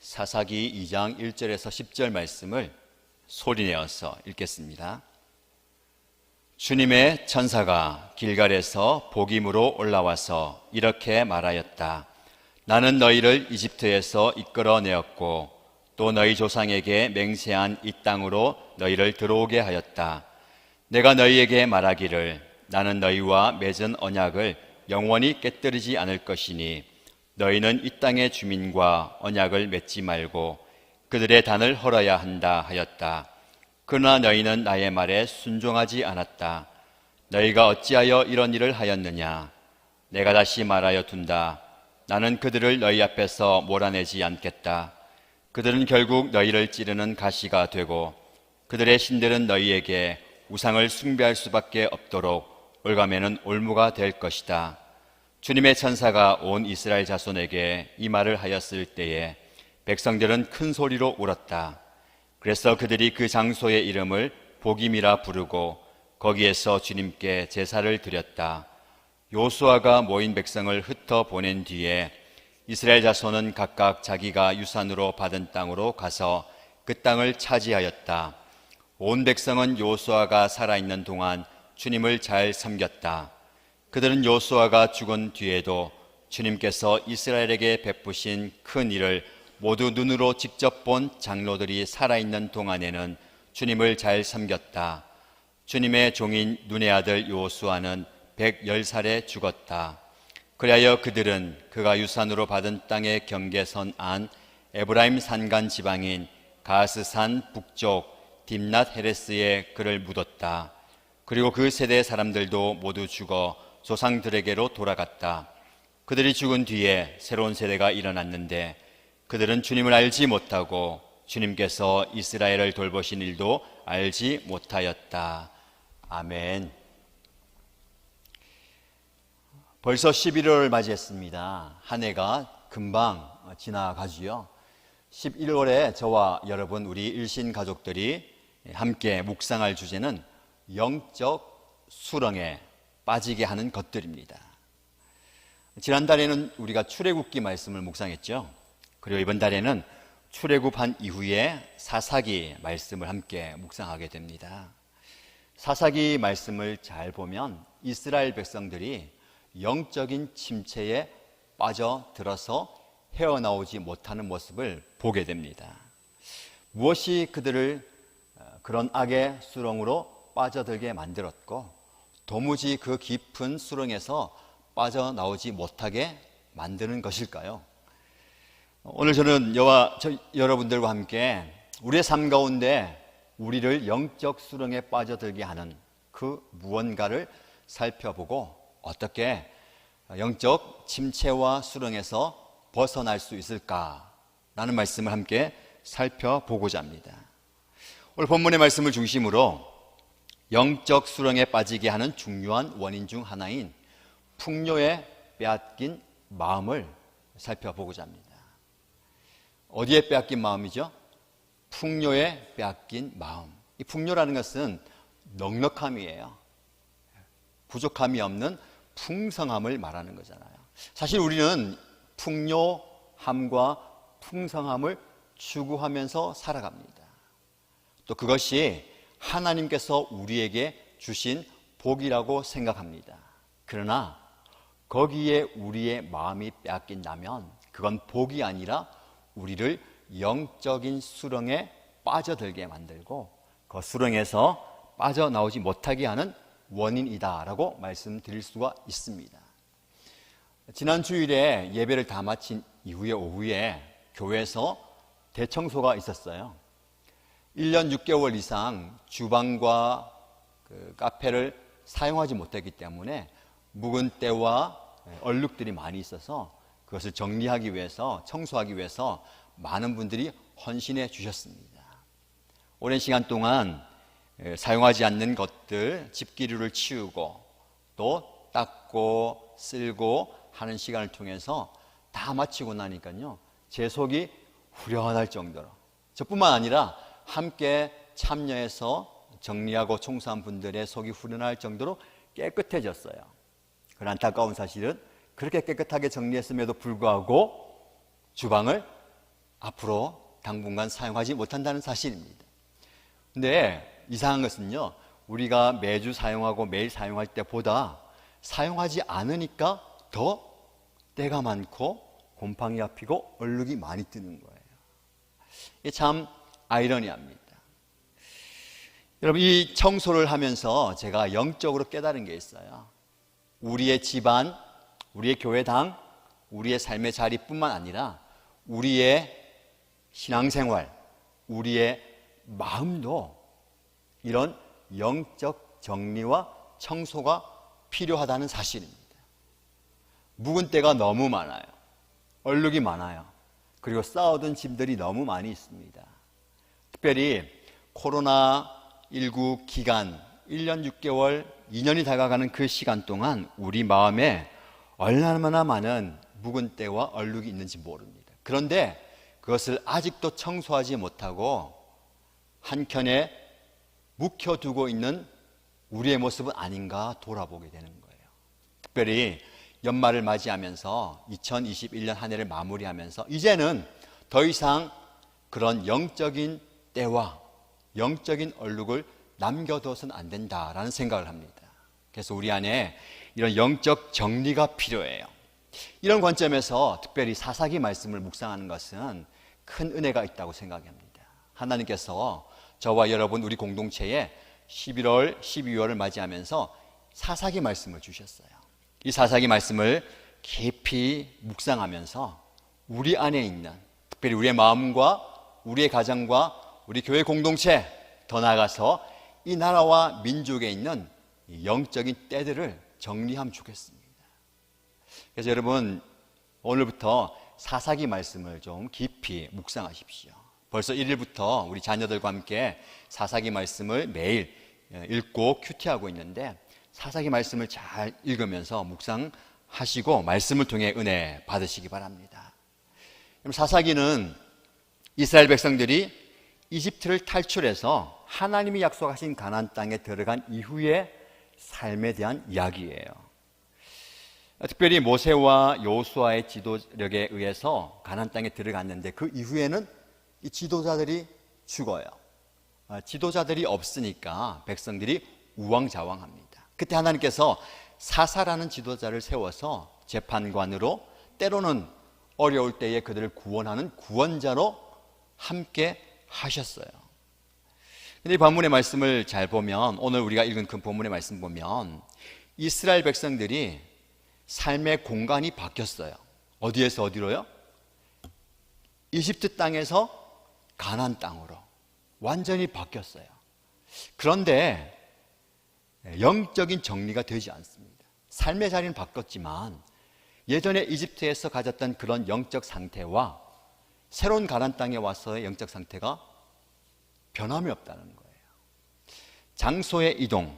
사사기 2장 1절에서 10절 말씀을 소리내어서 읽겠습니다. 주님의 천사가 길갈에서 복임으로 올라와서 이렇게 말하였다. 나는 너희를 이집트에서 이끌어내었고 또 너희 조상에게 맹세한 이 땅으로 너희를 들어오게 하였다. 내가 너희에게 말하기를 나는 너희와 맺은 언약을 영원히 깨뜨리지 않을 것이니 너희는 이 땅의 주민과 언약을 맺지 말고 그들의 단을 헐어야 한다 하였다. 그러나 너희는 나의 말에 순종하지 않았다. 너희가 어찌하여 이런 일을 하였느냐? 내가 다시 말하여 둔다. 나는 그들을 너희 앞에서 몰아내지 않겠다. 그들은 결국 너희를 찌르는 가시가 되고 그들의 신들은 너희에게 우상을 숭배할 수밖에 없도록 올가매는 올무가 될 것이다. 주님의 천사가 온 이스라엘 자손에게 이 말을 하였을 때에 백성들은 큰 소리로 울었다. 그래서 그들이 그 장소의 이름을 복임이라 부르고 거기에서 주님께 제사를 드렸다. 요수아가 모인 백성을 흩어 보낸 뒤에 이스라엘 자손은 각각 자기가 유산으로 받은 땅으로 가서 그 땅을 차지하였다. 온 백성은 요수아가 살아있는 동안 주님을 잘 섬겼다. 그들은 요수아가 죽은 뒤에도 주님께서 이스라엘에게 베푸신 큰 일을 모두 눈으로 직접 본 장로들이 살아있는 동안에는 주님을 잘 섬겼다. 주님의 종인 눈의 아들 요수아는 110살에 죽었다. 그리하여 그들은 그가 유산으로 받은 땅의 경계선 안 에브라임 산간 지방인 가스산 북쪽 딥낫 헤레스에 그를 묻었다. 그리고 그 세대 사람들도 모두 죽어 조상들에게로 돌아갔다. 그들이 죽은 뒤에 새로운 세대가 일어났는데 그들은 주님을 알지 못하고 주님께서 이스라엘을 돌보신 일도 알지 못하였다. 아멘. 벌써 11월을 맞이했습니다. 한 해가 금방 지나가지요. 11월에 저와 여러분 우리 일신 가족들이 함께 묵상할 주제는 영적 수렁에 빠지게 하는 것들입니다. 지난달에는 우리가 출애굽기 말씀을 묵상했죠. 그리고 이번 달에는 출애굽한 이후에 사사기 말씀을 함께 묵상하게 됩니다. 사사기 말씀을 잘 보면 이스라엘 백성들이 영적인 침체에 빠져들어서 헤어나오지 못하는 모습을 보게 됩니다. 무엇이 그들을 그런 악의 수렁으로 빠져들게 만들었고 도무지 그 깊은 수렁에서 빠져나오지 못하게 만드는 것일까요? 오늘 저는 여러분들과 함께 우리의 삶 가운데 우리를 영적 수렁에 빠져들게 하는 그 무언가를 살펴보고 어떻게 영적 침체와 수렁에서 벗어날 수 있을까라는 말씀을 함께 살펴보고자 합니다. 오늘 본문의 말씀을 중심으로 영적 수렁에 빠지게 하는 중요한 원인 중 하나인 풍요에 빼앗긴 마음을 살펴보고자 합니다. 어디에 빼앗긴 마음이죠? 풍요에 빼앗긴 마음. 이 풍요라는 것은 넉넉함이에요. 부족함이 없는 풍성함을 말하는 거잖아요. 사실 우리는 풍요함과 풍성함을 추구하면서 살아갑니다. 또 그것이 하나님께서 우리에게 주신 복이라고 생각합니다. 그러나 거기에 우리의 마음이 빼앗긴다면 그건 복이 아니라 우리를 영적인 수렁에 빠져들게 만들고 그 수렁에서 빠져나오지 못하게 하는 원인이다라고 말씀드릴 수가 있습니다. 지난 주일에 예배를 다 마친 이후에 오후에 교회에서 대청소가 있었어요. 1년 6개월 이상 주방과 그 카페를 사용하지 못했기 때문에 묵은 때와 얼룩들이 많이 있어서 그것을 정리하기 위해서 청소하기 위해서 많은 분들이 헌신해 주셨습니다. 오랜 시간 동안 사용하지 않는 것들 집기류를 치우고 또 닦고 쓸고 하는 시간을 통해서 다 마치고 나니까요 제 속이 후련할 정도로 저뿐만 아니라 함께 참여해서 정리하고 청소한 분들의 속이 후련할 정도로 깨끗해졌어요. 그런 안타까운 사실은 그렇게 깨끗하게 정리했음에도 불구하고 주방을 앞으로 당분간 사용하지 못한다는 사실입니다. 근데 이상한 것은요, 우리가 매주 사용하고 매일 사용할 때보다 사용하지 않으니까 더 때가 많고 곰팡이가 피고 얼룩이 많이 뜨는 거예요. 이게 참 아이러니합니다. 여러분, 이 청소를 하면서 제가 영적으로 깨달은 게 있어요. 우리의 집안, 우리의 교회당, 우리의 삶의 자리뿐만 아니라 우리의 신앙생활, 우리의 마음도 이런 영적 정리와 청소가 필요하다는 사실입니다. 묵은 때가 너무 많아요. 얼룩이 많아요. 그리고 쌓아둔 짐들이 너무 많이 있습니다. 특별히 코로나19 기간 1년 6개월, 2년이 다가가는 그 시간 동안 우리 마음에 얼마나 많은 묵은 때와 얼룩이 있는지 모릅니다. 그런데 그것을 아직도 청소하지 못하고 한켠에 묵혀두고 있는 우리의 모습은 아닌가 돌아보게 되는 거예요. 특별히 연말을 맞이하면서 2021년 한 해를 마무리하면서 이제는 더 이상 그런 영적인 때와 영적인 얼룩을 남겨둬서는 안 된다라는 생각을 합니다. 그래서 우리 안에 이런 영적 정리가 필요해요. 이런 관점에서 특별히 사사기 말씀을 묵상하는 것은 큰 은혜가 있다고 생각합니다. 하나님께서 저와 여러분 우리 공동체에 11월, 12월을 맞이하면서 사사기 말씀을 주셨어요. 이 사사기 말씀을 깊이 묵상하면서 우리 안에 있는, 특별히 우리의 마음과 우리의 가정과 우리 교회 공동체, 더 나아가서 이 나라와 민족에 있는 영적인 때들을 정리하면 좋겠습니다. 그래서 여러분, 오늘부터 사사기 말씀을 좀 깊이 묵상하십시오. 벌써 1일부터 우리 자녀들과 함께 사사기 말씀을 매일 읽고 큐티하고 있는데, 사사기 말씀을 잘 읽으면서 묵상하시고 말씀을 통해 은혜 받으시기 바랍니다. 사사기는 이스라엘 백성들이 이집트를 탈출해서 하나님이 약속하신 가나안 땅에 들어간 이후의 삶에 대한 이야기예요. 특별히 모세와 여호수아의 지도력에 의해서 가나안 땅에 들어갔는데 그 이후에는 이 지도자들이 죽어요. 지도자들이 없으니까 백성들이 우왕좌왕합니다. 그때 하나님께서 사사라는 지도자를 세워서 재판관으로, 때로는 어려울 때에 그들을 구원하는 구원자로 함께 하셨어요. 근데 이 본문의 말씀을 잘 보면, 오늘 우리가 읽은 그 본문의 말씀 보면 이스라엘 백성들이 삶의 공간이 바뀌었어요. 어디에서 어디로요? 이집트 땅에서 가나안 땅으로 완전히 바뀌었어요. 그런데 영적인 정리가 되지 않습니다. 삶의 자리는 바뀌었지만 예전에 이집트에서 가졌던 그런 영적 상태와 새로운 가나안 땅에 와서의 영적 상태가 변함이 없다는 거예요. 장소의 이동,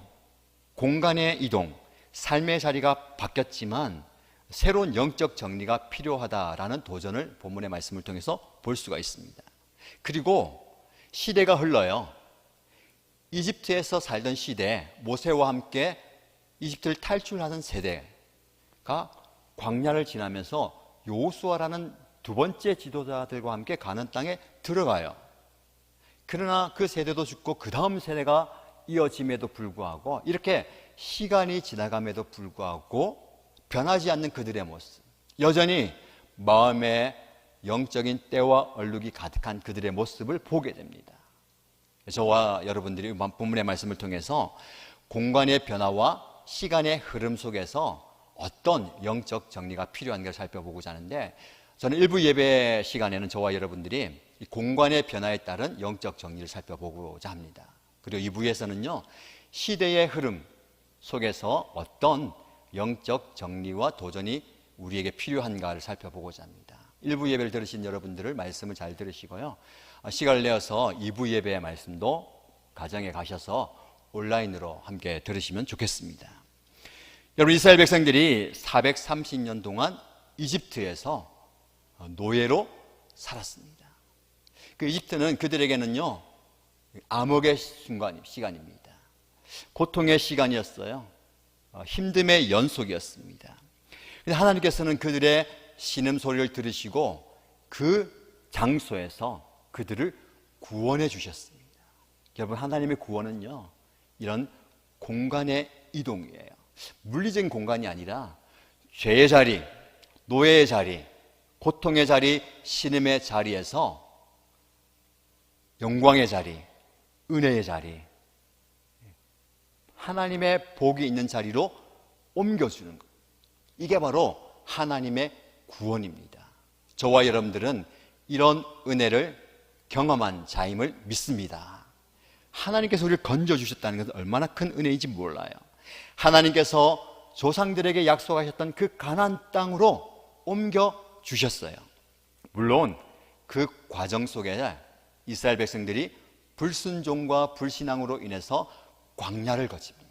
공간의 이동, 삶의 자리가 바뀌었지만 새로운 영적 정리가 필요하다라는 도전을 본문의 말씀을 통해서 볼 수가 있습니다. 그리고 시대가 흘러요. 이집트에서 살던 시대, 모세와 함께 이집트를 탈출하는 세대가 광야를 지나면서 여호수아라는 두 번째 지도자들과 함께 가나안 땅에 들어가요. 그러나 그 세대도 죽고 그 다음 세대가 이어짐에도 불구하고, 이렇게 시간이 지나감에도 불구하고 변하지 않는 그들의 모습, 여전히 마음에 영적인 때와 얼룩이 가득한 그들의 모습을 보게 됩니다. 저와 여러분들이 본문의 말씀을 통해서 공간의 변화와 시간의 흐름 속에서 어떤 영적 정리가 필요한가를 살펴보고자 하는데, 저는 일부 예배 시간에는 저와 여러분들이 이 공간의 변화에 따른 영적 정리를 살펴보고자 합니다. 그리고 2부에서는요, 시대의 흐름 속에서 어떤 영적 정리와 도전이 우리에게 필요한가를 살펴보고자 합니다. 1부 예배를 들으신 여러분들을 말씀을 잘 들으시고요, 시간을 내어서 2부 예배의 말씀도 가정에 가셔서 온라인으로 함께 들으시면 좋겠습니다. 여러분, 이스라엘 백성들이 430년 동안 이집트에서 노예로 살았습니다. 그 이집트는 그들에게는요, 암흑의 시간입니다. 고통의 시간이었어요. 힘듦의 연속이었습니다. 하나님께서는 그들의 신음소리를 들으시고 그 장소에서 그들을 구원해 주셨습니다. 여러분, 하나님의 구원은요, 이런 공간의 이동이에요. 물리적인 공간이 아니라 죄의 자리, 노예의 자리, 고통의 자리, 신음의 자리에서 영광의 자리, 은혜의 자리, 하나님의 복이 있는 자리로 옮겨주는 것. 이게 바로 하나님의 구원입니다. 저와 여러분들은 이런 은혜를 경험한 자임을 믿습니다. 하나님께서 우리를 건져주셨다는 것은 얼마나 큰 은혜인지 몰라요. 하나님께서 조상들에게 약속하셨던 그 가나안 땅으로 옮겨주셨어요. 물론 그 과정 속에 이스라엘 백성들이 불순종과 불신앙으로 인해서 광야를 거칩니다.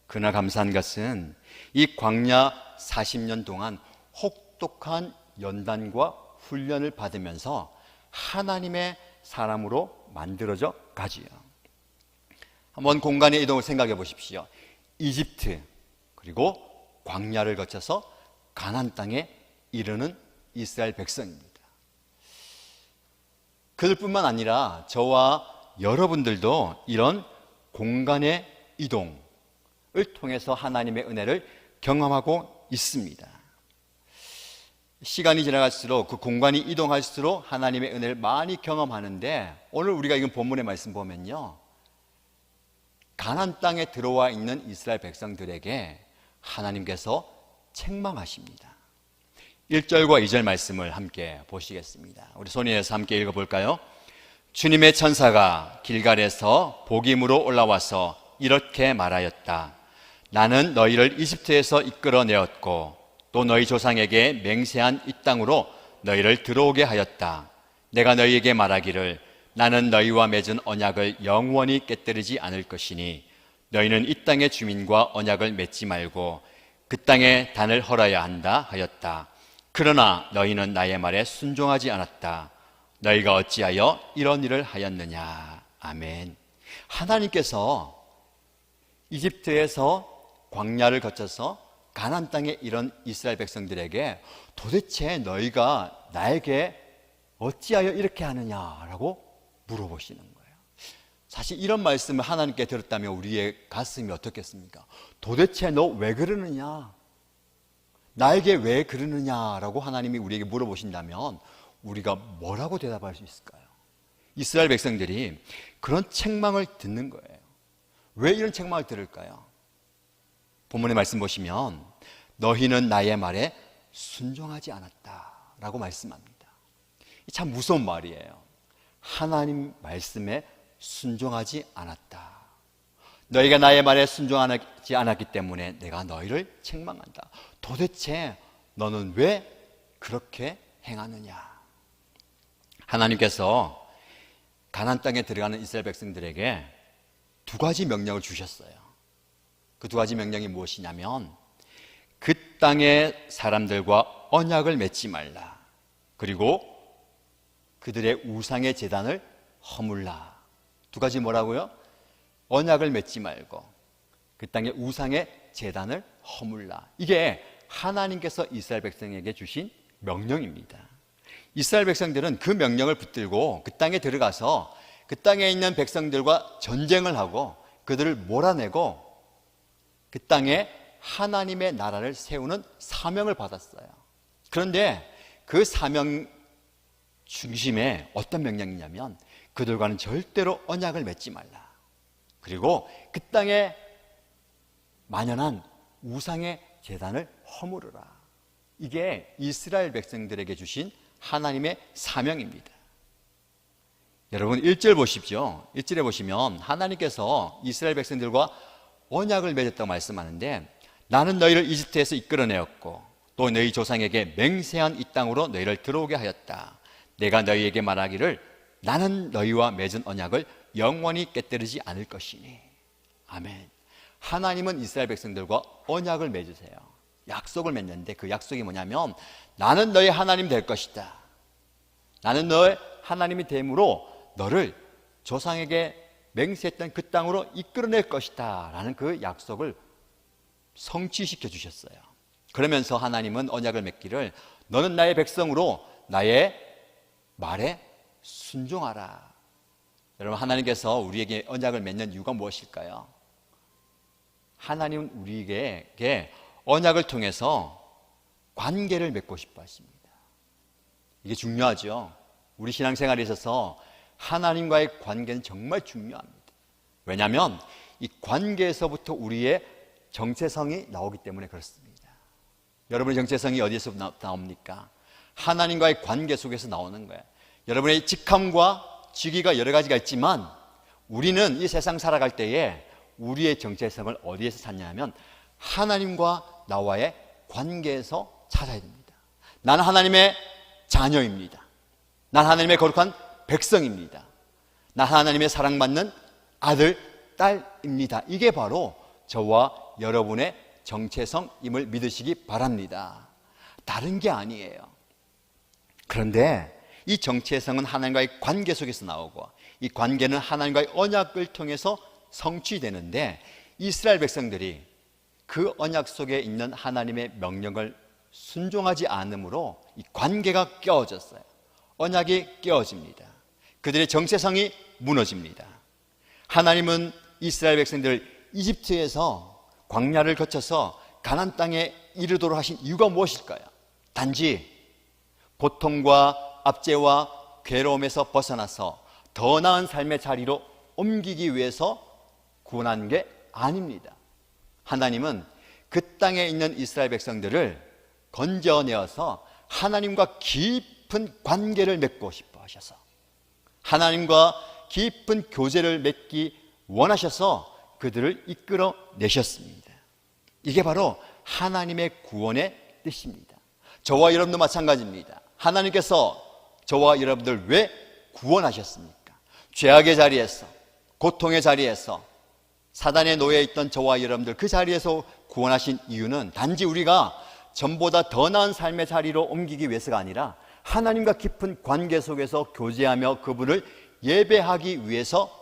그러나 감사한 것은 이 광야 40년 동안 혹독한 연단과 훈련을 받으면서 하나님의 사람으로 만들어져 가지요. 한번 공간의 이동을 생각해 보십시오. 이집트 그리고 광야를 거쳐서 가나안 땅에 이르는 이스라엘 백성입니다. 그들뿐만 아니라 저와 여러분들도 이런 공간의 이동을 통해서 하나님의 은혜를 경험하고 있습니다. 시간이 지나갈수록 그 공간이 이동할수록 하나님의 은혜를 많이 경험하는데, 오늘 우리가 읽은 본문의 말씀 보면요, 가나안 땅에 들어와 있는 이스라엘 백성들에게 하나님께서 책망하십니다. 1절과 2절 말씀을 함께 보시겠습니다. 우리 손에서 함께 읽어볼까요? 주님의 천사가 길갈에서 복임으로 올라와서 이렇게 말하였다. 나는 너희를 이집트에서 이끌어내었고 또 너희 조상에게 맹세한 이 땅으로 너희를 들어오게 하였다. 내가 너희에게 말하기를 나는 너희와 맺은 언약을 영원히 깨뜨리지 않을 것이니 너희는 이 땅의 주민과 언약을 맺지 말고 그 땅에 단을 헐어야 한다 하였다. 그러나 너희는 나의 말에 순종하지 않았다. 너희가 어찌하여 이런 일을 하였느냐. 아멘. 하나님께서 이집트에서 광야를 거쳐서 가나안 땅에 이런 이스라엘 백성들에게 도대체 너희가 나에게 어찌하여 이렇게 하느냐라고 물어보시는 거예요. 사실 이런 말씀을 하나님께 들었다면 우리의 가슴이 어떻겠습니까? 도대체 너 왜 그러느냐? 나에게 왜 그러느냐라고 하나님이 우리에게 물어보신다면 우리가 뭐라고 대답할 수 있을까요? 이스라엘 백성들이 그런 책망을 듣는 거예요. 왜 이런 책망을 들을까요? 본문의 말씀 보시면 너희는 나의 말에 순종하지 않았다라고 말씀합니다. 참 무서운 말이에요. 하나님 말씀에 순종하지 않았다. 너희가 나의 말에 순종하지 않았기 때문에 내가 너희를 책망한다. 도대체 너는 왜 그렇게 행하느냐? 하나님께서 가나안 땅에 들어가는 이스라엘 백성들에게 두 가지 명령을 주셨어요. 그 두 가지 명령이 무엇이냐면 그 땅의 사람들과 언약을 맺지 말라. 그리고 그들의 우상의 제단을 허물라. 두 가지 뭐라고요? 언약을 맺지 말고 그 땅의 우상의 제단을 허물라. 이게 하나님께서 이스라엘 백성에게 주신 명령입니다. 이스라엘 백성들은 그 명령을 붙들고 그 땅에 들어가서 그 땅에 있는 백성들과 전쟁을 하고 그들을 몰아내고 그 땅에 하나님의 나라를 세우는 사명을 받았어요. 그런데 그 사명 중심에 어떤 명령이냐면 그들과는 절대로 언약을 맺지 말라. 그리고 그 땅에 만연한 우상의 제단을 허물으라. 이게 이스라엘 백성들에게 주신 하나님의 사명입니다. 여러분 1절 보십시오. 1절에 보시면 하나님께서 이스라엘 백성들과 언약을 맺었다고 말씀하는데 나는 너희를 이집트에서 이끌어내었고 또 너희 조상에게 맹세한 이 땅으로 너희를 들어오게 하였다. 내가 너희에게 말하기를 나는 너희와 맺은 언약을 영원히 깨뜨리지 않을 것이니. 아멘. 하나님은 이스라엘 백성들과 언약을 맺으세요. 약속을 맺는데 그 약속이 뭐냐면 나는 너희 하나님 될 것이다. 나는 너의 하나님이 됨으로 너를 조상에게 맹세했던 그 땅으로 이끌어낼 것이다 라는 그 약속을 성취시켜 주셨어요. 그러면서 하나님은 언약을 맺기를 너는 나의 백성으로 나의 말에 순종하라. 여러분, 하나님께서 우리에게 언약을 맺는 이유가 무엇일까요? 하나님은 우리에게 언약을 통해서 관계를 맺고 싶어 하십니다. 이게 중요하죠. 우리 신앙생활에 있어서 하나님과의 관계는 정말 중요합니다. 왜냐하면 이 관계에서부터 우리의 정체성이 나오기 때문에 그렇습니다. 여러분의 정체성이 어디에서 나옵니까? 하나님과의 관계 속에서 나오는 거예요. 여러분의 직함과 직위가 여러 가지가 있지만 우리는 이 세상 살아갈 때에 우리의 정체성을 어디에서 찾냐면 하나님과 나와의 관계에서 찾아야 됩니다. 나는 하나님의 자녀입니다. 난 하나님의 거룩한 백성입니다. 난 하나님의 사랑받는 아들, 딸입니다. 이게 바로 저와 여러분의 정체성임을 믿으시기 바랍니다. 다른 게 아니에요. 그런데 이 정체성은 하나님과의 관계 속에서 나오고 이 관계는 하나님과의 언약을 통해서 성취되는데 이스라엘 백성들이 그 언약 속에 있는 하나님의 명령을 순종하지 않으므로 이 관계가 깨어졌어요. 언약이 깨어집니다. 그들의 정체성이 무너집니다. 하나님은 이스라엘 백성들을 이집트에서 광야를 거쳐서 가나안 땅에 이르도록 하신 이유가 무엇일까요? 단지 고통과 압제와 괴로움에서 벗어나서 더 나은 삶의 자리로 옮기기 위해서 구원한 게 아닙니다. 하나님은 그 땅에 있는 이스라엘 백성들을 건져내어서 하나님과 깊은 관계를 맺고 싶어 하셔서 하나님과 깊은 교제를 맺기 원하셔서 그들을 이끌어내셨습니다. 이게 바로 하나님의 구원의 뜻입니다. 저와 여러분도 마찬가지입니다. 하나님께서 저와 여러분들 왜 구원하셨습니까? 죄악의 자리에서, 고통의 자리에서, 사단의 노예에 있던 저와 여러분들 그 자리에서 구원하신 이유는 단지 우리가 전보다 더 나은 삶의 자리로 옮기기 위해서가 아니라 하나님과 깊은 관계 속에서 교제하며 그분을 예배하기 위해서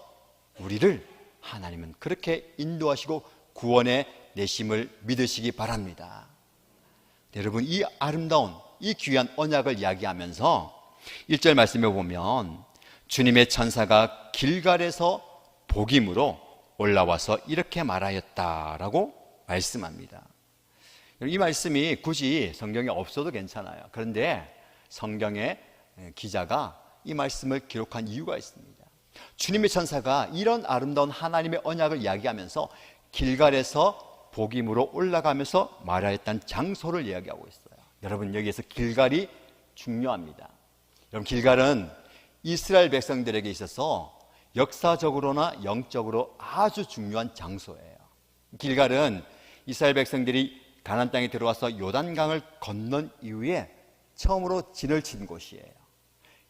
우리를 하나님은 그렇게 인도하시고 구원해 내심을 믿으시기 바랍니다. 여러분, 이 아름다운 이 귀한 언약을 이야기하면서 1절 말씀에 보면 주님의 천사가 길갈에서 복임으로 올라와서 이렇게 말하였다라고 말씀합니다. 이 말씀이 굳이 성경에 없어도 괜찮아요. 그런데 성경의 기자가 이 말씀을 기록한 이유가 있습니다. 주님의 천사가 이런 아름다운 하나님의 언약을 이야기하면서 길갈에서 복임으로 올라가면서 말하였다는 장소를 이야기하고 있어요. 여러분, 여기에서 길갈이 중요합니다. 여러분, 길갈은 이스라엘 백성들에게 있어서 역사적으로나 영적으로 아주 중요한 장소예요. 길갈은 이스라엘 백성들이 가나안 땅에 들어와서 요단강을 건넌 이후에 처음으로 진을 친 곳이에요.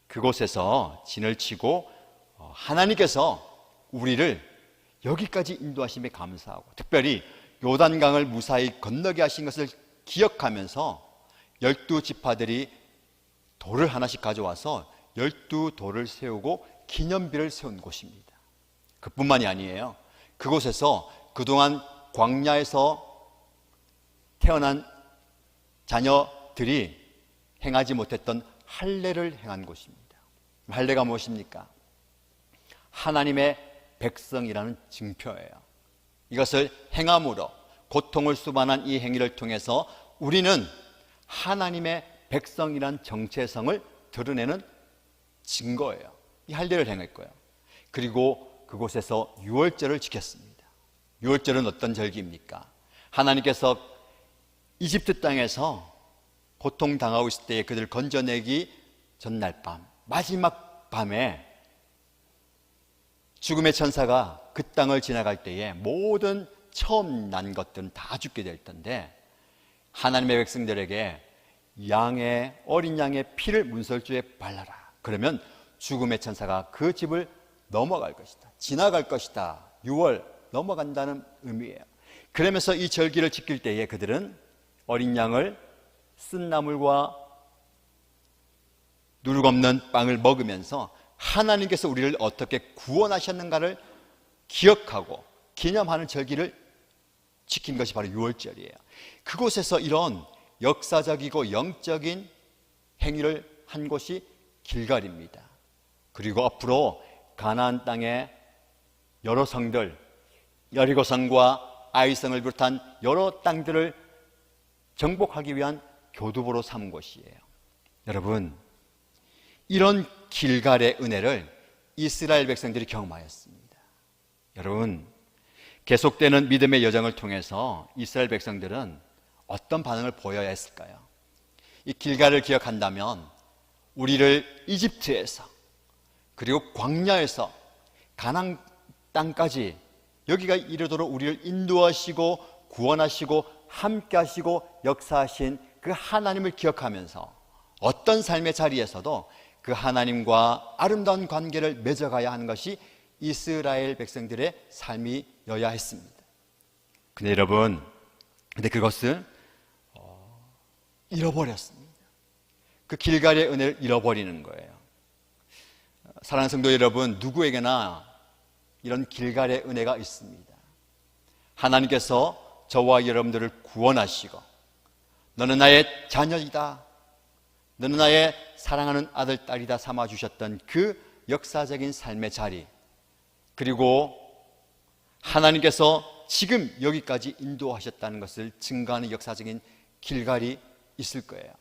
그곳에서 진을 치고 하나님께서 우리를 여기까지 인도하심에 감사하고 특별히 요단강을 무사히 건너게 하신 것을 기억하면서 12지파들이 돌을 하나씩 가져와서 12돌을 세우고 기념비를 세운 곳입니다. 그뿐만이 아니에요. 그곳에서 그동안 광야에서 태어난 자녀들이 행하지 못했던 할례를 행한 곳입니다. 할례가 무엇입니까? 하나님의 백성이라는 증표예요. 이것을 행함으로 고통을 수반한 이 행위를 통해서 우리는 하나님의 백성이란 정체성을 드러내는 증거예요. 이 할례를 행했고요. 그리고 그곳에서 유월절을 지켰습니다. 유월절은 어떤 절기입니까? 하나님께서 이집트 땅에서 고통당하고 있을 때 그들을 건져내기 전날 밤, 마지막 밤에 죽음의 천사가 그 땅을 지나갈 때에 모든 처음 난 것들은 다 죽게 될 텐데 하나님의 백성들에게 어린 양의 피를 문설주에 발라라. 그러면 죽음의 천사가 그 집을 넘어갈 것이다. 지나갈 것이다. 6월 넘어간다는 의미예요. 그러면서 이 절기를 지킬 때에 그들은 어린 양을 쓴 나물과 누룩 없는 빵을 먹으면서 하나님께서 우리를 어떻게 구원하셨는가를 기억하고 기념하는 절기를 지킨 것이 바로 유월절이에요. 그곳에서 이런 역사적이고 영적인 행위를 한 곳이 길갈입니다. 그리고 앞으로 가나안 땅의 여러 성들, 여리고성과 아이성을 비롯한 여러 땅들을 정복하기 위한 교두보로 삼은 곳이에요. 여러분, 이런 길갈의 은혜를 이스라엘 백성들이 경험하였습니다. 여러분, 계속되는 믿음의 여정을 통해서 이스라엘 백성들은 어떤 반응을 보여야 했을까요? 이 길갈을 기억한다면 우리를 이집트에서 그리고 광야에서 가나안 땅까지 여기가 이르도록 우리를 인도하시고 구원하시고 함께하시고 역사하신 그 하나님을 기억하면서 어떤 삶의 자리에서도 그 하나님과 아름다운 관계를 맺어가야 하는 것이 이스라엘 백성들의 삶이어야 했습니다. 근데 여러분, 그것을 잃어버렸습니다. 그 길갈의 은혜를 잃어버리는 거예요. 사랑하는 성도 여러분, 누구에게나 이런 길갈의 은혜가 있습니다. 하나님께서 저와 여러분들을 구원하시고 너는 나의 자녀이다, 너는 나의 사랑하는 아들, 딸이다 삼아주셨던 그 역사적인 삶의 자리, 그리고 하나님께서 지금 여기까지 인도하셨다는 것을 증거하는 역사적인 길갈이 있을 거예요.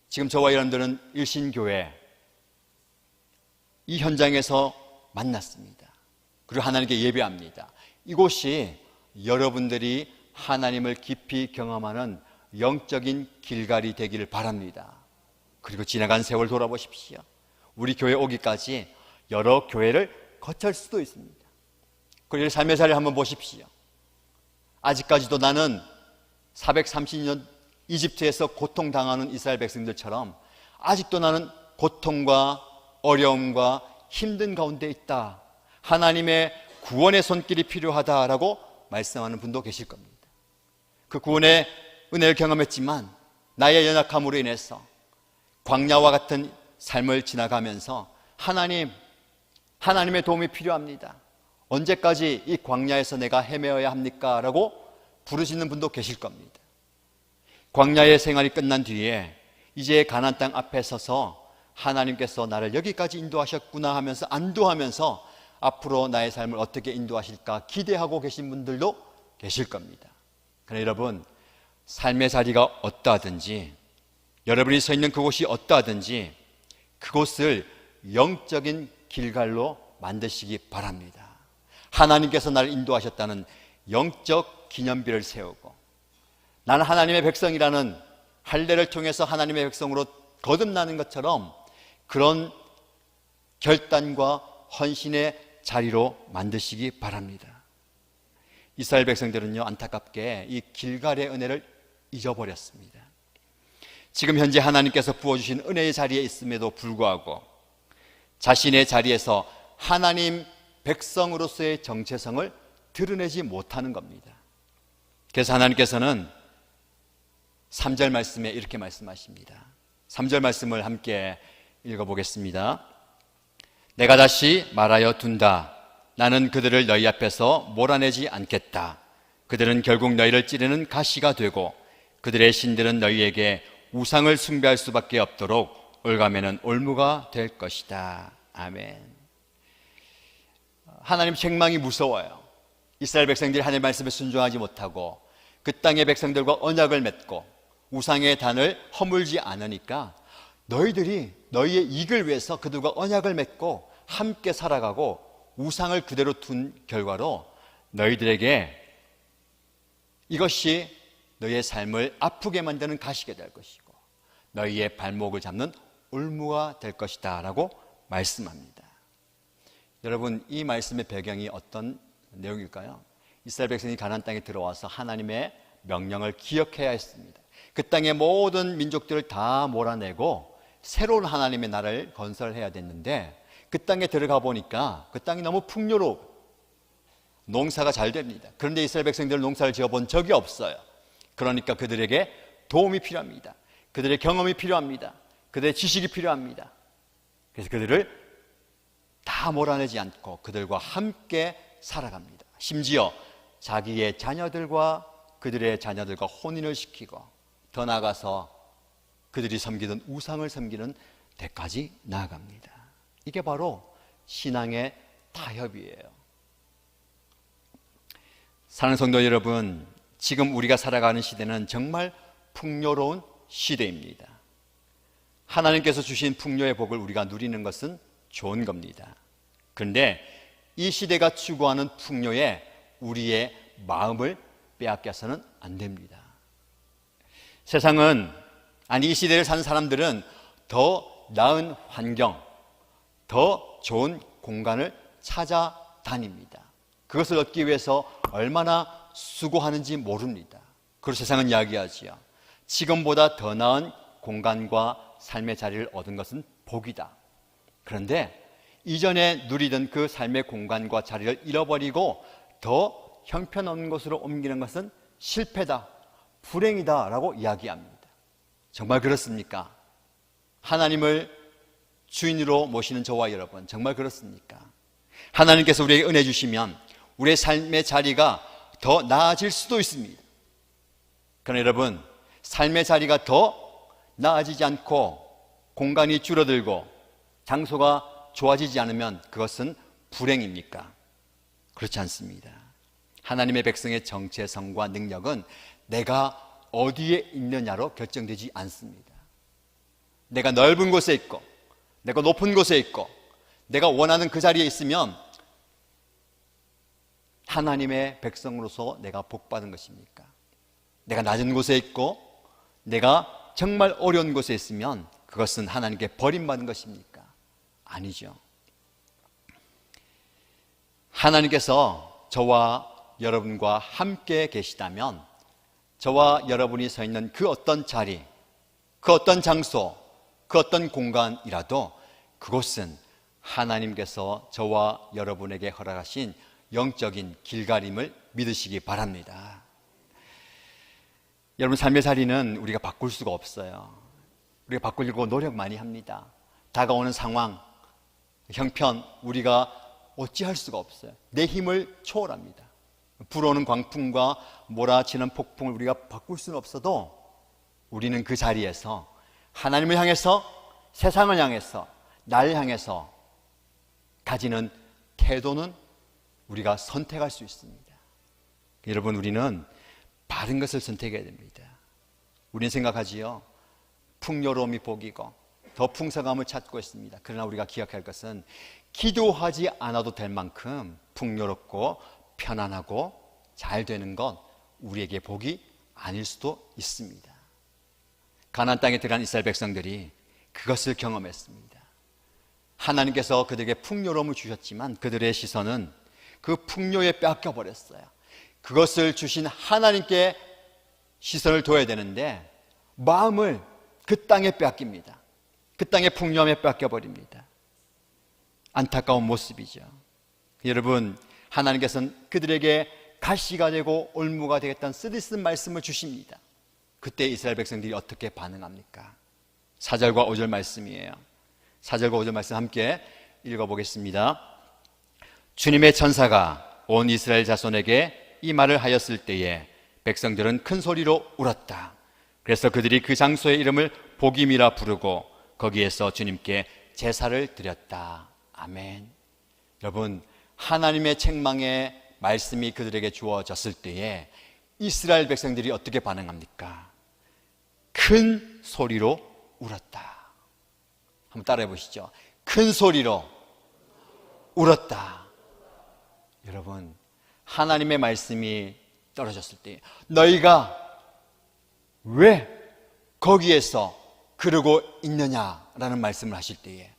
지금 저와 여러분들은 일신교회 이 현장에서 만났습니다. 그리고 하나님께 예배합니다. 이곳이 여러분들이 하나님을 깊이 경험하는 영적인 길갈이 되기를 바랍니다. 그리고 지나간 세월 돌아보십시오. 우리 교회 오기까지 여러 교회를 거칠 수도 있습니다. 그리고 삶의 자리를 한번 보십시오. 아직까지도 나는 430년 이집트에서 고통당하는 이스라엘 백성들처럼 아직도 나는 고통과 어려움과 힘든 가운데 있다, 하나님의 구원의 손길이 필요하다라고 말씀하는 분도 계실 겁니다. 그 구원의 은혜를 경험했지만 나의 연약함으로 인해서 광야와 같은 삶을 지나가면서 하나님의 도움이 필요합니다, 언제까지 이 광야에서 내가 헤매어야 합니까? 라고 부르시는 분도 계실 겁니다. 광야의 생활이 끝난 뒤에 이제 가나안 땅 앞에 서서 하나님께서 나를 여기까지 인도하셨구나 하면서 안도하면서 앞으로 나의 삶을 어떻게 인도하실까 기대하고 계신 분들도 계실 겁니다. 그러나 여러분, 삶의 자리가 어떠하든지, 여러분이 서 있는 그곳이 어떠하든지 그곳을 영적인 길갈로 만드시기 바랍니다. 하나님께서 나를 인도하셨다는 영적 기념비를 세우고 나는 하나님의 백성이라는 할례를 통해서 하나님의 백성으로 거듭나는 것처럼 그런 결단과 헌신의 자리로 만드시기 바랍니다. 이스라엘 백성들은요, 안타깝게 이 길갈의 은혜를 잊어버렸습니다. 지금 현재 하나님께서 부어주신 은혜의 자리에 있음에도 불구하고 자신의 자리에서 하나님 백성으로서의 정체성을 드러내지 못하는 겁니다. 그래서 하나님께서는 3절 말씀에 이렇게 말씀하십니다. 3절 말씀을 함께 읽어보겠습니다. 내가 다시 말하여 둔다. 나는 그들을 너희 앞에서 몰아내지 않겠다. 그들은 결국 너희를 찌르는 가시가 되고 그들의 신들은 너희에게 우상을 숭배할 수밖에 없도록 올가매는 올무가 될 것이다. 아멘. 하나님 책망이 무서워요. 이스라엘 백성들이 하나님의 말씀에 순종하지 못하고 그 땅의 백성들과 언약을 맺고 우상의 단을 허물지 않으니까 너희들이 너희의 이익을 위해서 그들과 언약을 맺고 함께 살아가고 우상을 그대로 둔 결과로 너희들에게 이것이 너희의 삶을 아프게 만드는 가시가 될 것이고 너희의 발목을 잡는 올무가 될 것이다 라고 말씀합니다. 여러분, 이 말씀의 배경이 어떤 내용일까요? 이스라엘 백성이 가나안 땅에 들어와서 하나님의 명령을 기억해야 했습니다. 그 땅의 모든 민족들을 다 몰아내고 새로운 하나님의 나라를 건설해야 됐는데 그 땅에 들어가 보니까 그 땅이 너무 풍요롭고 농사가 잘 됩니다. 그런데 이스라엘 백성들은 농사를 지어본 적이 없어요. 그러니까 그들에게 도움이 필요합니다. 그들의 경험이 필요합니다. 그들의 지식이 필요합니다. 그래서 그들을 다 몰아내지 않고 그들과 함께 살아갑니다. 심지어 자기의 자녀들과 그들의 자녀들과 혼인을 시키고 더 나아가서 그들이 섬기던 우상을 섬기는 때까지 나아갑니다. 이게 바로 신앙의 타협이에요. 사랑하는 성도 여러분, 지금 우리가 살아가는 시대는 정말 풍요로운 시대입니다. 하나님께서 주신 풍요의 복을 우리가 누리는 것은 좋은 겁니다. 그런데 이 시대가 추구하는 풍요에 우리의 마음을 빼앗겨서는 안 됩니다. 세상은, 이 시대를 사는 사람들은 더 나은 환경, 더 좋은 공간을 찾아다닙니다. 그것을 얻기 위해서 얼마나 수고하는지 모릅니다. 그리고 세상은 이야기하지요. 지금보다 더 나은 공간과 삶의 자리를 얻은 것은 복이다. 그런데 이전에 누리던 그 삶의 공간과 자리를 잃어버리고 더 형편없는 곳으로 옮기는 것은 실패다, 불행이다 라고 이야기합니다. 정말 그렇습니까? 하나님을 주인으로 모시는 저와 여러분, 정말 그렇습니까? 하나님께서 우리에게 은혜 주시면 우리의 삶의 자리가 더 나아질 수도 있습니다. 그러나 여러분, 삶의 자리가 더 나아지지 않고 공간이 줄어들고 장소가 좋아지지 않으면 그것은 불행입니까? 그렇지 않습니다. 하나님의 백성의 정체성과 능력은 내가 어디에 있느냐로 결정되지 않습니다. 내가 넓은 곳에 있고 내가 높은 곳에 있고 내가 원하는 그 자리에 있으면 하나님의 백성으로서 내가 복받은 것입니까? 내가 낮은 곳에 있고 내가 정말 어려운 곳에 있으면 그것은 하나님께 버림받은 것입니까? 아니죠. 하나님께서 저와 여러분과 함께 계시다면 저와 여러분이 서 있는 그 어떤 자리, 그 어떤 장소, 그 어떤 공간이라도 그곳은 하나님께서 저와 여러분에게 허락하신 영적인 길가림을 믿으시기 바랍니다. 여러분, 삶의 자리는 우리가 바꿀 수가 없어요. 우리가 바꾸려고 노력 많이 합니다. 다가오는 상황, 형편, 우리가 어찌할 수가 없어요. 내 힘을 초월합니다. 불어오는 광풍과 몰아치는 폭풍을 우리가 바꿀 수는 없어도 우리는 그 자리에서 하나님을 향해서, 세상을 향해서, 나를 향해서 가지는 태도는 우리가 선택할 수 있습니다. 여러분, 우리는 바른 것을 선택해야 됩니다. 우리는 생각하지요. 풍요로움이 복이고 더 풍성함을 찾고 있습니다. 그러나 우리가 기억할 것은 기도하지 않아도 될 만큼 풍요롭고 편안하고 잘 되는 건 우리에게 복이 아닐 수도 있습니다. 가나안 땅에 들어간 이스라엘 백성들이 그것을 경험했습니다. 하나님께서 그들에게 풍요로움을 주셨지만 그들의 시선은 그 풍요에 뺏겨 버렸어요. 그것을 주신 하나님께 시선을 둬야 되는데 마음을 그 땅에 뺏깁니다. 그 땅의 풍요함에 뺏겨 버립니다. 안타까운 모습이죠. 여러분, 하나님께서는 그들에게 가시가 되고 올무가 되겠다는 쓰디쓴 말씀을 주십니다. 그때 이스라엘 백성들이 어떻게 반응합니까? 4절과 5절 말씀이에요. 4절과 5절 말씀 함께 읽어보겠습니다. 주님의 천사가 온 이스라엘 자손에게 이 말을 하였을 때에 백성들은 큰 소리로 울었다. 그래서 그들이 그 장소의 이름을 복임이라 부르고 거기에서 주님께 제사를 드렸다. 아멘. 여러분, 하나님의 책망의 말씀이 그들에게 주어졌을 때에 이스라엘 백성들이 어떻게 반응합니까? 큰 소리로 울었다. 한번 따라해 보시죠. 큰 소리로 울었다. 여러분, 하나님의 말씀이 떨어졌을 때 너희가 왜 거기에서 그러고 있느냐라는 말씀을 하실 때에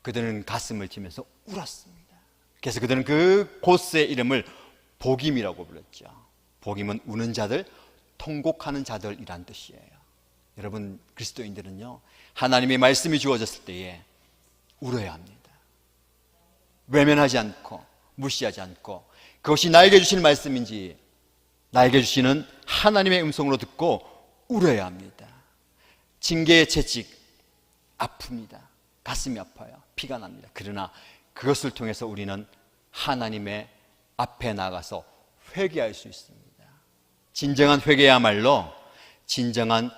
그들은 가슴을 치면서 울었습니다. 그래서 그들은 그 곳의 이름을 복임이라고 불렀죠. 복임은 우는 자들, 통곡하는 자들이란 뜻이에요. 여러분, 그리스도인들은요, 하나님의 말씀이 주어졌을 때에 울어야 합니다. 외면하지 않고 무시하지 않고 그것이 나에게 주시는 말씀인지 나에게 주시는 하나님의 음성으로 듣고 울어야 합니다. 징계의 채찍 아픕니다. 가슴이 아파요. 피가 납니다. 그러나 그것을 통해서 우리는 하나님의 앞에 나가서 회개할 수 있습니다. 진정한 회개야말로 진정한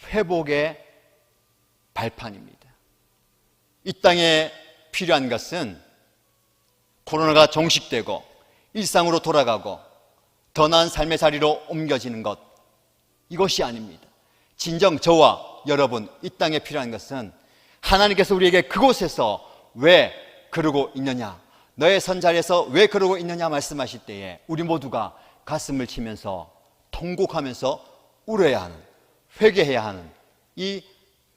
회복의 발판입니다. 이 땅에 필요한 것은 코로나가 종식되고 일상으로 돌아가고 더 나은 삶의 자리로 옮겨지는 것, 이것이 아닙니다. 진정 저와 여러분, 이 땅에 필요한 것은 하나님께서 우리에게 그곳에서 왜 그러고 있느냐, 너의 선 자리에서 왜 그러고 있느냐 말씀하실 때에 우리 모두가 가슴을 치면서 통곡하면서 울어야 하는, 회개해야 하는 이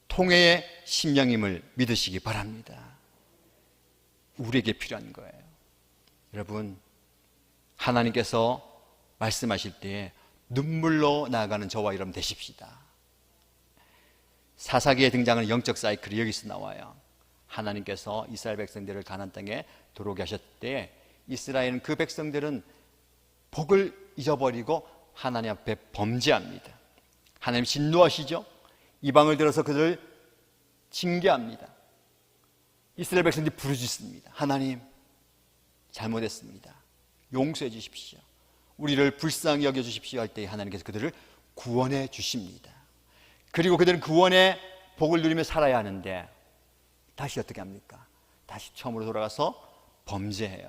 통회의 심령임을 믿으시기 바랍니다. 우리에게 필요한 거예요. 여러분, 하나님께서 말씀하실 때에 눈물로 나아가는 저와 여러분 되십시다. 사사기에 등장하는 영적 사이클이 여기서 나와요. 하나님께서 이스라엘 백성들을 가나안 땅에 들어오게 하셨을 때 이스라엘은, 그 백성들은 복을 잊어버리고 하나님 앞에 범죄합니다. 하나님 진노하시죠. 이방을 들어서 그들을 징계합니다. 이스라엘 백성들이 부르짖습니다. 하나님, 잘못했습니다. 용서해 주십시오. 우리를 불쌍히 여겨 주십시오 할 때 하나님께서 그들을 구원해 주십니다. 그리고 그들은 구원의 복을 누리며 살아야 하는데 다시 어떻게 합니까? 다시 처음으로 돌아가서 범죄해요.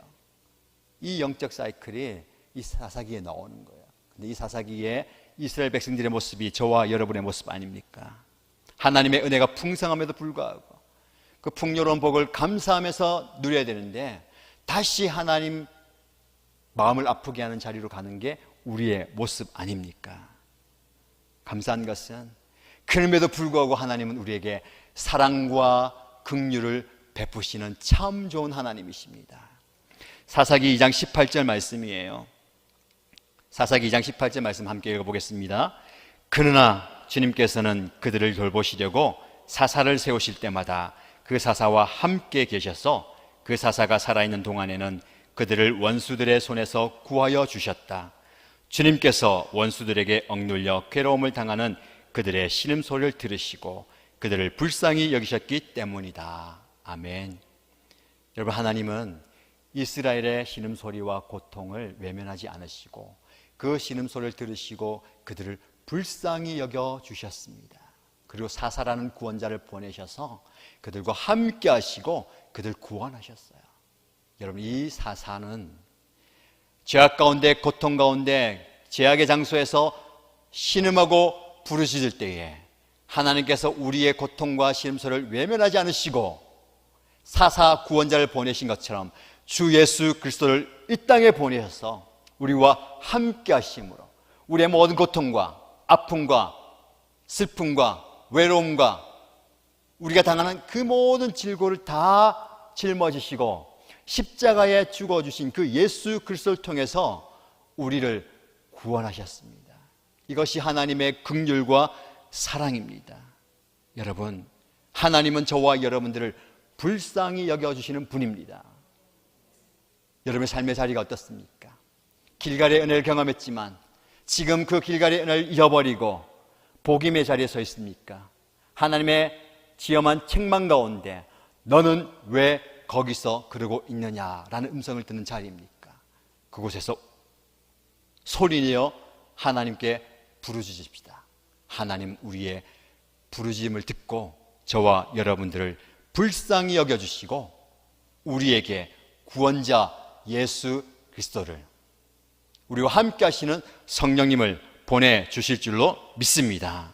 이 영적 사이클이 이 사사기에 나오는 거예요. 근데 이 사사기에 이스라엘 백성들의 모습이 저와 여러분의 모습 아닙니까? 하나님의 은혜가 풍성함에도 불구하고 그 풍요로운 복을 감사하면서 누려야 되는데 다시 하나님 마음을 아프게 하는 자리로 가는 게 우리의 모습 아닙니까? 감사한 것은 그럼에도 불구하고 하나님은 우리에게 사랑과 긍휼을 베푸시는 참 좋은 하나님이십니다. 사사기 2장 18절 말씀이에요. 사사기 2장 18절 말씀 함께 읽어보겠습니다. 그러나 주님께서는 그들을 돌보시려고 사사를 세우실 때마다 그 사사와 함께 계셔서 그 사사가 살아있는 동안에는 그들을 원수들의 손에서 구하여 주셨다. 주님께서 원수들에게 억눌려 괴로움을 당하는 그들의 신음소리를 들으시고 그들을 불쌍히 여기셨기 때문이다. 아멘. 여러분, 하나님은 이스라엘의 신음소리와 고통을 외면하지 않으시고 그 신음소리를 들으시고 그들을 불쌍히 여겨주셨습니다. 그리고 사사라는 구원자를 보내셔서 그들과 함께 하시고 그들 구원하셨어요. 여러분, 이 사사는 죄악 가운데, 고통 가운데, 죄악의 장소에서 신음하고 부르짖을 때에 하나님께서 우리의 고통과 신음소리를 외면하지 않으시고 사사 구원자를 보내신 것처럼 주 예수 그리스도를 이 땅에 보내셔서 우리와 함께 하심으로 우리의 모든 고통과 아픔과 슬픔과 외로움과 우리가 당하는 그 모든 질고를 다 짊어지시고 십자가에 죽어주신 그 예수 그리스도를 통해서 우리를 구원하셨습니다. 이것이 하나님의 긍휼과 사랑입니다. 여러분, 하나님은 저와 여러분들을 불쌍히 여겨주시는 분입니다. 여러분의 삶의 자리가 어떻습니까? 길갈의 은혜를 경험했지만 지금 그 길갈의 은혜를 잃어버리고 복임의 자리에 서 있습니까? 하나님의 지엄한 책망 가운데 너는 왜 거기서 그러고 있느냐라는 음성을 듣는 자리입니까? 그곳에서 소리내어 하나님께 부르짖읍시다. 하나님, 우리의 부르짖음을 듣고 저와 여러분들을 불쌍히 여겨주시고 우리에게 구원자 예수 그리스도를, 우리와 함께 하시는 성령님을 보내주실 줄로 믿습니다.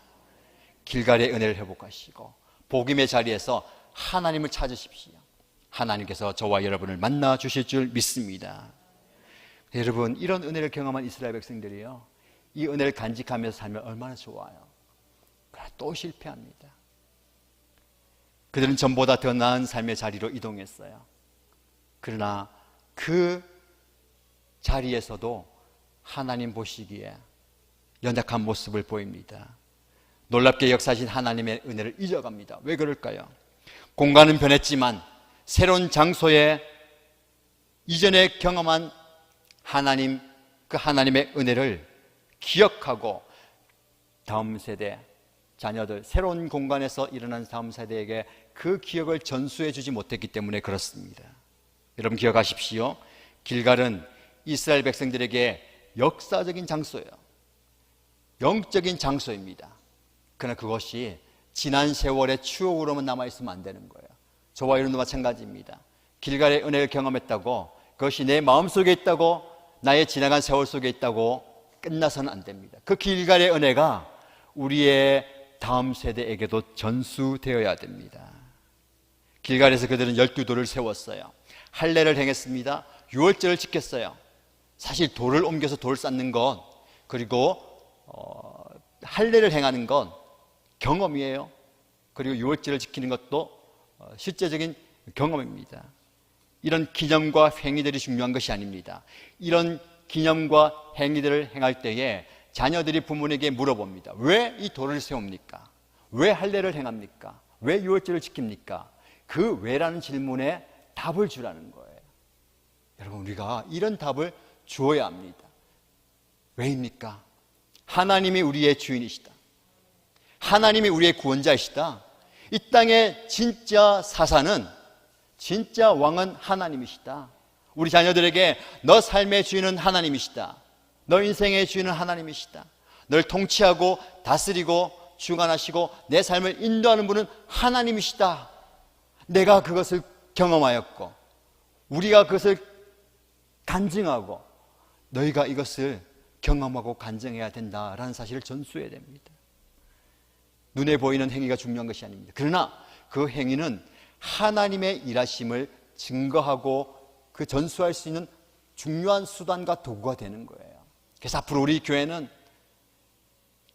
길갈의 은혜를 회복하시고 복임의 자리에서 하나님을 찾으십시오. 하나님께서 저와 여러분을 만나 주실 줄 믿습니다. 여러분, 이런 은혜를 경험한 이스라엘 백성들이요, 이 은혜를 간직하면서 살면 얼마나 좋아요. 그러나 또 실패합니다. 그들은 전보다 더 나은 삶의 자리로 이동했어요. 그러나 그 자리에서도 하나님 보시기에 연약한 모습을 보입니다. 놀랍게 역사하신 하나님의 은혜를 잊어갑니다. 왜 그럴까요? 공간은 변했지만 새로운 장소에 이전에 경험한 하나님, 그 하나님의 은혜를 기억하고 다음 세대 자녀들, 새로운 공간에서 일어난 다음 세대에게 그 기억을 전수해 주지 못했기 때문에 그렇습니다. 여러분, 기억하십시오. 길갈은 이스라엘 백성들에게 역사적인 장소예요. 영적인 장소입니다. 그러나 그것이 지난 세월의 추억으로만 남아있으면 안 되는 거예요. 저와 여러분도 마찬가지입니다. 길갈의 은혜를 경험했다고, 그것이 내 마음속에 있다고, 나의 지나간 세월 속에 있다고 끝나서는 안 됩니다. 그 길갈의 은혜가 우리의 다음 세대에게도 전수되어야 됩니다. 길갈에서 그들은 12돌을 세웠어요. 할례를 행했습니다. 유월절을 지켰어요. 사실 돌을 옮겨서 돌을 쌓는 것, 그리고 할례를 행하는 건 경험이에요. 그리고 유월절을 지키는 것도 실제적인 경험입니다. 이런 기념과 행위들이 중요한 것이 아닙니다. 이런 기념과 행위들을 행할 때에 자녀들이 부모에게 물어봅니다. 왜 이 돌을 세웁니까? 왜 할례를 행합니까? 왜 유월절을 지킵니까? 그 왜라는 질문에 답을 주라는 거예요. 여러분, 우리가 이런 답을 주어야 합니다. 왜입니까? 하나님이 우리의 주인이시다. 하나님이 우리의 구원자이시다. 이 땅의 진짜 사사는, 진짜 왕은 하나님이시다. 우리 자녀들에게 너 삶의 주인은 하나님이시다. 너 인생의 주인은 하나님이시다. 널 통치하고 다스리고 주관하시고 내 삶을 인도하는 분은 하나님이시다. 내가 그것을 경험하였고 우리가 그것을 간증하고 너희가 이것을 경험하고 간증해야 된다라는 사실을 전수해야 됩니다. 눈에 보이는 행위가 중요한 것이 아닙니다. 그러나 그 행위는 하나님의 일하심을 증거하고 그 전수할 수 있는 중요한 수단과 도구가 되는 거예요. 그래서 앞으로 우리 교회는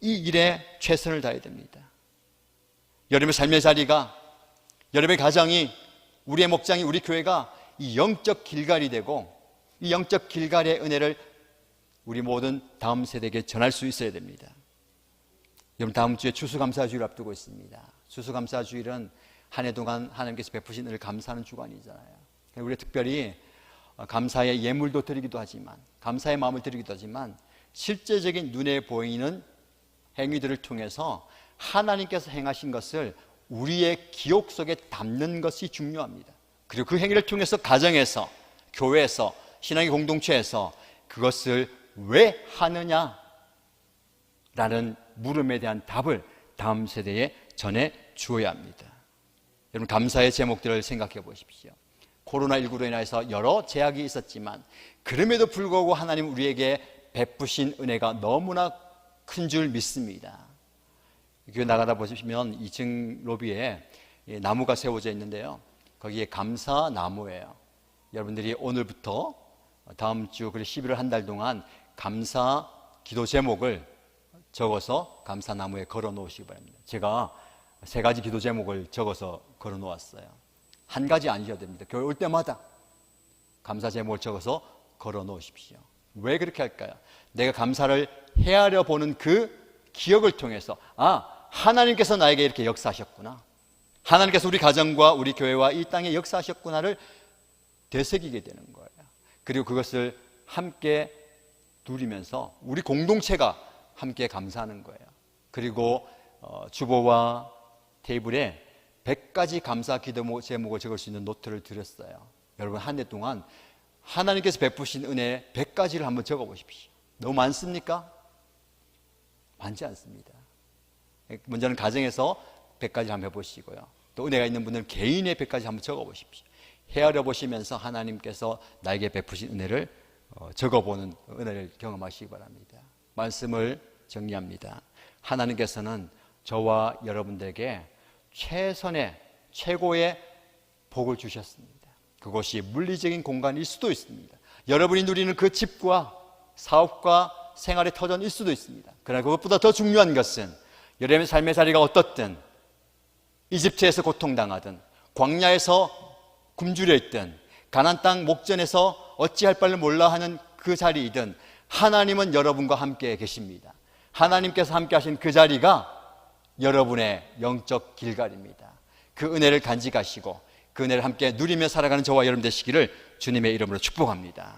이 일에 최선을 다해야 됩니다. 여러분의 삶의 자리가, 여러분의 가정이, 우리의 목장이, 우리 교회가 이 영적 길갈이 되고 이 영적 길갈의 은혜를 우리 모든 다음 세대에게 전할 수 있어야 됩니다. 여러분, 다음 주에 추수감사주의를 앞두고 있습니다. 추수감사주일은 한 해 동안 하나님께서 베푸신 은혜를 감사하는 주간이잖아요. 우리가 특별히 감사의 예물도 드리기도 하지만, 감사의 마음을 드리기도 하지만 실제적인 눈에 보이는 행위들을 통해서 하나님께서 행하신 것을 우리의 기억 속에 담는 것이 중요합니다. 그리고 그 행위를 통해서 가정에서, 교회에서, 신앙의 공동체에서 그것을 왜 하느냐라는 물음에 대한 답을 다음 세대에 전해 주어야 합니다. 여러분, 감사의 제목들을 생각해 보십시오. 코로나19로 인해서 여러 제약이 있었지만 그럼에도 불구하고 하나님 우리에게 베푸신 은혜가 너무나 큰 줄 믿습니다. 교회 나가다 보시면 2층 로비에 나무가 세워져 있는데요, 거기에 감사나무예요. 여러분들이 오늘부터 다음 주 그리고 11월 한 달 동안 감사 기도 제목을 적어서 감사나무에 걸어 놓으시기 바랍니다. 제가 3가지 기도 제목을 적어서 걸어 놓았어요. 한 가지 아니셔도 됩니다. 교회 올 때마다 감사 제목을 적어서 걸어 놓으십시오. 왜 그렇게 할까요? 내가 감사를 헤아려 보는 그 기억을 통해서, 하나님께서 나에게 이렇게 역사하셨구나, 하나님께서 우리 가정과 우리 교회와 이 땅에 역사하셨구나를 되새기게 되는 거예요. 그리고 그것을 함께 누리면서 우리 공동체가 함께 감사하는 거예요. 그리고 주보와 테이블에 100가지 감사 기도 제목을 적을 수 있는 노트를 드렸어요. 여러분, 한 해 동안 하나님께서 베푸신 은혜 100가지를 한번 적어 보십시오. 너무 많습니까? 많지 않습니다. 먼저는 가정에서 100가지 한번 해보시고요, 또 은혜가 있는 분들은 개인의 100가지 한번 적어 보십시오. 헤아려 보시면서 하나님께서 나에게 베푸신 은혜를 적어보는 은혜를 경험하시기 바랍니다. 말씀을 정리합니다. 하나님께서는 저와 여러분들에게 최선의, 최고의 복을 주셨습니다. 그것이 물리적인 공간일 수도 있습니다. 여러분이 누리는 그 집과 사업과 생활의 터전일 수도 있습니다. 그러나 그것보다 더 중요한 것은 여러분의 삶의 자리가 어떻든, 이집트에서 고통당하든, 광야에서 굶주려 있든, 가나안 땅 목전에서 어찌할 바를 몰라 하는 그 자리이든 하나님은 여러분과 함께 계십니다. 하나님께서 함께 하신 그 자리가 여러분의 영적 길갈입니다. 그 은혜를 간직하시고 그 은혜를 함께 누리며 살아가는 저와 여러분 되시기를 주님의 이름으로 축복합니다.